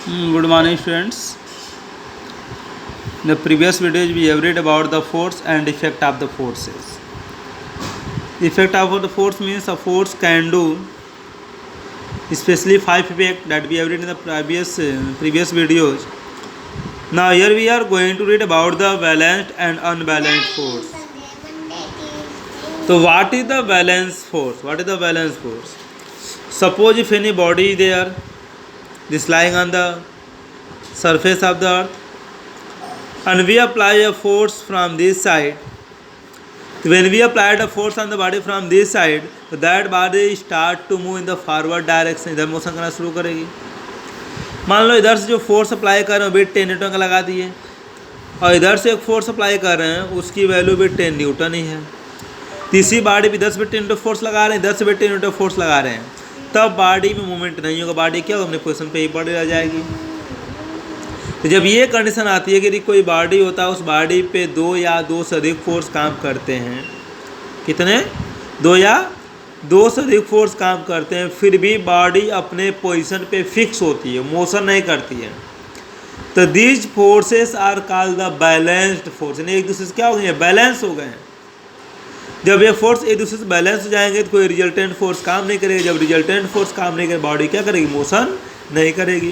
Good morning, students. In the previous videos, we have read about the force and effect of the forces. Effect of the force means a force can do, especially 5 effects that we have read in the previous videos. Now here we are going to read about the balanced and unbalanced force. So what is the balanced force? What is the balanced force? Suppose if any body is there, this lying on the surface of the earth, and we apply a force from this side. When we apply a force on the body from this side, so that body start to move in the forward direction. इधर motion करना शुरू करेगी. मान लो इधर से जो force apply कर रहे हैं वेट 10 न्यूटन का लगा दिए, और इधर से एक फोर्स अप्लाई कर रहे हैं उसकी वैल्यू भी 10 न्यूटन ही है. तीसरी बॉडी भी 10 पे 10 न्यूटन फोर्स लगा रहे हैं, 10 पे 10 न्यूटन फोर्स लगा रहे हैं, तब बॉडी में मूवमेंट नहीं होगा. बॉडी क्या होगा, अपने पोजिशन पे ही पड़ी रह जाएगी. तो जब ये कंडीशन आती है कि यदि कोई बॉडी होता है, उस बॉडी पे 2 या 2 से अधिक फोर्स काम करते हैं, कितने 2 या 2 से अधिक फोर्स काम करते हैं, फिर भी बॉडी अपने पोजीशन पे फिक्स होती है, मोशन नहीं करती है, तो these forces are called the balanced force. यानी एक दूसरे से क्या हो गए, बैलेंस हो गए हैं. जब ये फोर्स एक दूसरे से बैलेंस हो जाएंगे तो कोई रिजल्टेंट फोर्स काम नहीं करेगी. जब रिजल्टेंट फोर्स काम नहीं करेगी, बॉडी क्या करेगी, मोशन नहीं करेगी.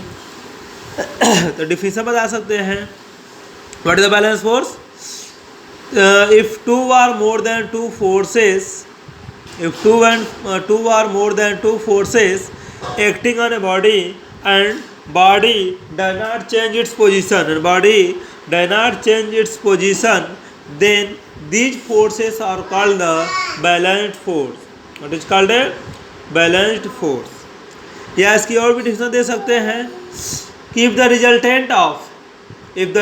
तो डिफिनेशन बता सकते हैं. What is the balance force? If two or more than two forces, if two or more than two forces acting on a body and body does not change its position, then these forces are called the balanced force. What is called a balanced force? या इसकी और भी definition दे सकते हैं कि if the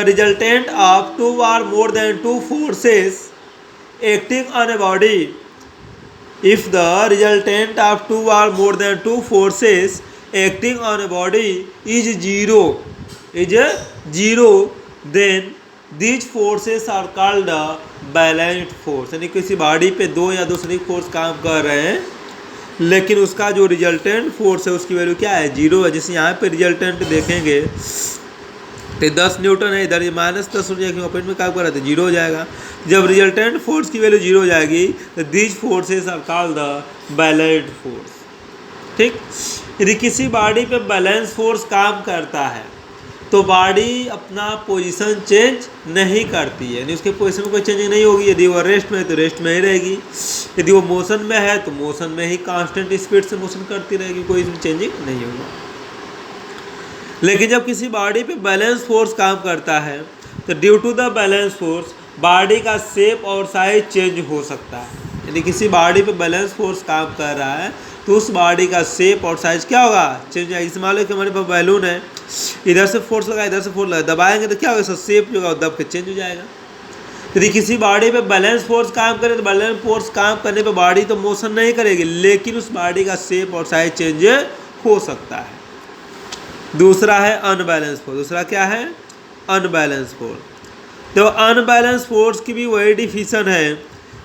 resultant of two or more than two forces acting on a body, if the resultant of two or more than two forces acting on a body is zero, then these forces are called the balanced force. यानी किसी body पे 2 या 2 से अधिक force काम कर रहे हैं, लेकिन उसका जो रिजल्टेंट फोर्स है उसकी वैल्यू क्या है, 0 है. जैसे यहाँ पे रिजल्टेंट देखेंगे तो 10 न्यूटन है, इधर ये -10 हो जाएगा, ऑपोजिट में काम कर रहा था, 0 हो जाएगा. जब रिजल्टेंट फोर्स की वैल्यू 0 हो जाएगी तो these forces are called the balanced force. ठीक. यदि किसी बॉडी पे बैलेंस फोर्स काम करता है तो बॉडी अपना पोजीशन चेंज नहीं करती है, यानी उसके पोजीशन में कोई चेंजिंग नहीं होगी. यदि वो रेस्ट में है तो रेस्ट में ही रहेगी, यदि वो मोशन में है तो मोशन में ही कांस्टेंट स्पीड से मोशन करती रहेगी, कोई इसमें चेंजिंग नहीं होगा. लेकिन जब किसी बॉडी पे बैलेंस फोर्स काम करता है तो due to the balance force body का शेप और साइज चेंज हो सकता है. यदि किसी बॉडी पे बैलेंस फोर्स काम कर रहा है तो उस बॉडी का शेप और साइज क्या होगा, चेंज होगा. इस मान लो कि हमारे पास बैलून है, इधर से फोर्स लगा, इधर से फोर्स लगा, दबाएंगे तो क्या होगा, इसका शेप जो होगा दब के चेंज हो जाएगा. यदि किसी बॉडी पे बैलेंस फोर्स काम करे तो बैलेंस फोर्स काम करने पे बॉडी तो मोशन नहीं करेगी, लेकिन उस बॉडी का शेप और साइज चेंज हो सकता है. दूसरा है अनबैलेंस फोर्स. दूसरा क्या है, अनबैलेंस फोर्स. तो अनबैलेंस फोर्स की भी वही डिफिनेशन है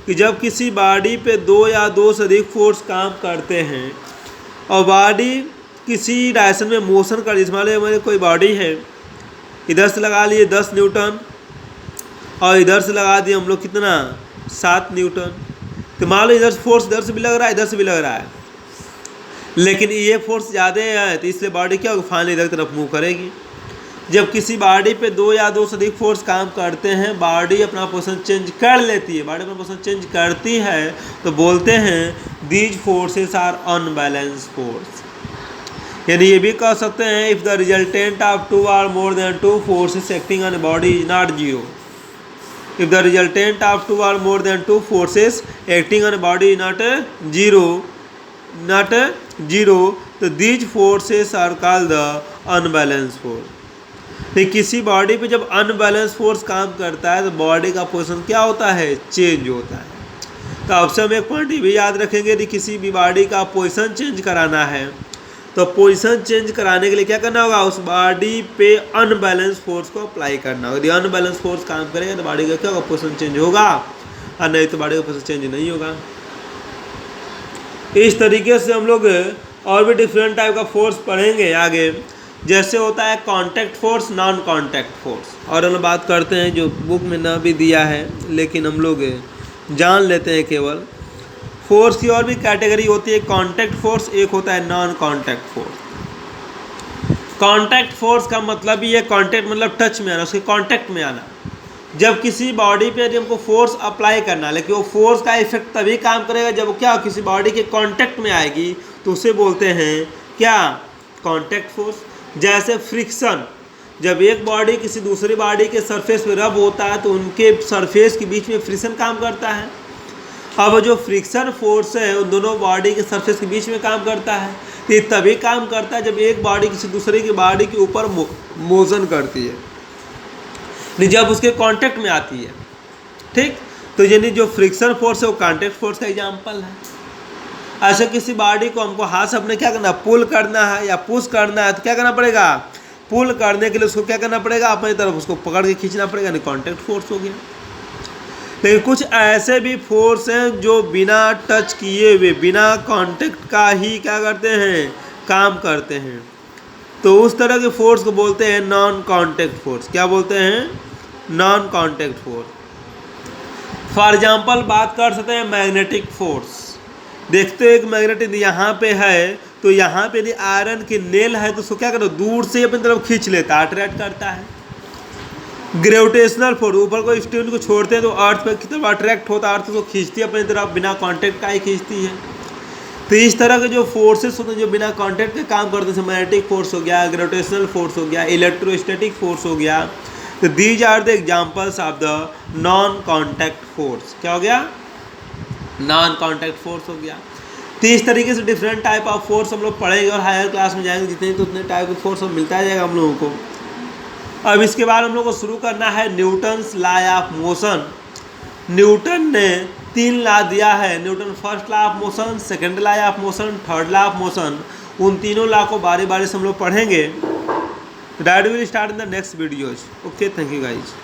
कि जब किसी बॉडी पे 2 या 2 से अधिक फोर्स काम करते हैं और बॉडी किसी डायरेक्शन में मोशन कर, जिस मान लो हमारी कोई बॉडी है, इधर से लगा लिए 10 न्यूटन और इधर से लगा दिए हम लोग कितना 7 न्यूटन. तो मान लो इधर फोर्स इधर से भी लग रहा है, इधर से भी लग रहा है, लेकिन ये फोर्स ज़्यादा है तो इसलिए बॉडी क्या होगी, फाइनली इधर की तरफ मूव करेगी. जब किसी बॉडी पे 2 या 2 से अधिक फोर्स काम करते हैं, बॉडी अपना पोजीशन चेंज कर लेती है, बॉडी अपना पोजीशन चेंज करती है, तो बोलते हैं these forces are unbalance force. यानी ये भी कह सकते हैं इफ़ द रिजल्टेंट ऑफ 2 और more than 2 forces acting on body is not 0. If the resultant of 2 और more than 2 forces acting on body is not 0, तो these forces are called the unbalance force. लेकिन किसी body पे जब unbalance force काम करता है तो बॉडी का पोजीशन क्या होता है, चेंज होता है. तो अब से हम एक पॉइंट भी याद रखेंगे, यदि किसी भी बॉडी का पोजीशन चेंज कराना है तो पोजीशन चेंज कराने के लिए क्या करना होगा, उस बॉडी पे अनबैलेंस फोर्स को अप्लाई करना होगा. यदि अनबैलेंस फोर्स काम करेगा तो बॉडी का क्या होगा, पोजीशन चेंज होगा, और नहीं तो बॉडी का पोजीशन चेंज नहीं होगा. इस तरीके से हम लोग और भी डिफरेंट टाइप का फोर्स पढ़ेंगे आगे. जैसे होता है contact force, non contact force. और हम बात करते हैं जो बुक में ना भी दिया है लेकिन हम लोग जान लेते हैं केवल। फोर्स की और भी कैटेगरी होती है, कांटेक्ट फोर्स, एक होता है non contact force. Contact force का मतलब ही है, कांटेक्ट मतलब टच में आना, उसके कांटेक्ट में आना। जब किसी बॉडी पे यदि हमको फोर्स अप्लाई करना, लेकिन वो फोर्स का इफेक्ट तभी काम करेगा जब वो क्या किसी बॉडी के कांटेक्ट में आएगी, तो उसे बोलते हैं क्या, कांटेक्ट फोर्स। जैसे फ्रिक्शन, जब एक बॉडी किसी दूसरी बॉडी के सरफेस पे रब होता है तो उनके सरफेस के बीच में फ्रिक्शन काम करता है। अब जो फ्रिक्शन फोर्स है उन दोनों बॉडी के सरफेस के बीच में काम करता है। तो ये तभी काम करता है जब एक बॉडी किसी दूसरे की बॉडी के ऊपर मोशन करती है, नहीं जब उसके कांटेक्ट में आती है। ठीक, तो यानी जो फ्रिक्शन फोर्स है वो कांटेक्ट फोर्स का एग्जाम्पल है। ऐसे किसी बॉडी को हमको हाथ से अपने क्या करना, पुल करना है या पुश करना है, तो क्या करना पड़ेगा, पुल करने के लिए उसको क्या करना पड़ेगा, अपनी तरफ उसको पकड़ के खींचना पड़ेगा, नहीं कांटेक्ट फोर्स हो गया। लेकिन कुछ ऐसे भी फोर्स हैं जो बिना टच किए हुए, बिना कांटेक्ट का ही क्या करते हैं, काम करते हैं। तो उस तरह के फोर्स को बोलते हैं नॉन कांटेक्ट फोर्स। क्या बोलते हैं, non contact force. For example बात कर सकते हैं मैग्नेटिक फोर्स। देखते हो एक मैग्नेटिक यहाँ पे है, तो यहाँ पे यदि आयरन की नेल है तो उसको क्या करो, दूर से अपनी तरफ खींच लेता है, अट्रैक्ट करता है। ग्रेविटेशनल फोर्स, ऊपर कोई स्टूल को छोड़ते हैं तो अर्थ पे की तरफ अट्रैक्ट होता है, अर्थ को खींचती है अपनी तरफ, बिना कांटेक्ट का ही खींचती है। तो इस तरह के जो फोर्सेस होते हैं जो बिना कांटेक्ट के काम करते हैं, मैग्नेटिक फोर्स हो गया, ग्रेविटेशनल फोर्स हो गया, इलेक्ट्रोस्टैटिक फोर्स हो गया। तो these are the examples of the non contact force. क्या हो गया, नॉन कांटेक्ट फोर्स हो गया। तो इस तरीके से डिफरेंट टाइप ऑफ फोर्स हम लोग पढ़ेंगे और हायर क्लास में जाएंगे जितने तो उतने टाइप के फोर्स मिलता जाएगा हम लोगों को। अब इसके बाद हम लोग को शुरू करना है Newton's law of motion. Newton ने 3 लॉ दिया है, Newton first law of motion, second law of motion, third law of motion. उन तीनों लॉ को बारी बारी से हम लोग पढ़ेंगे। That will start in the next videos. Okay, thank you guys.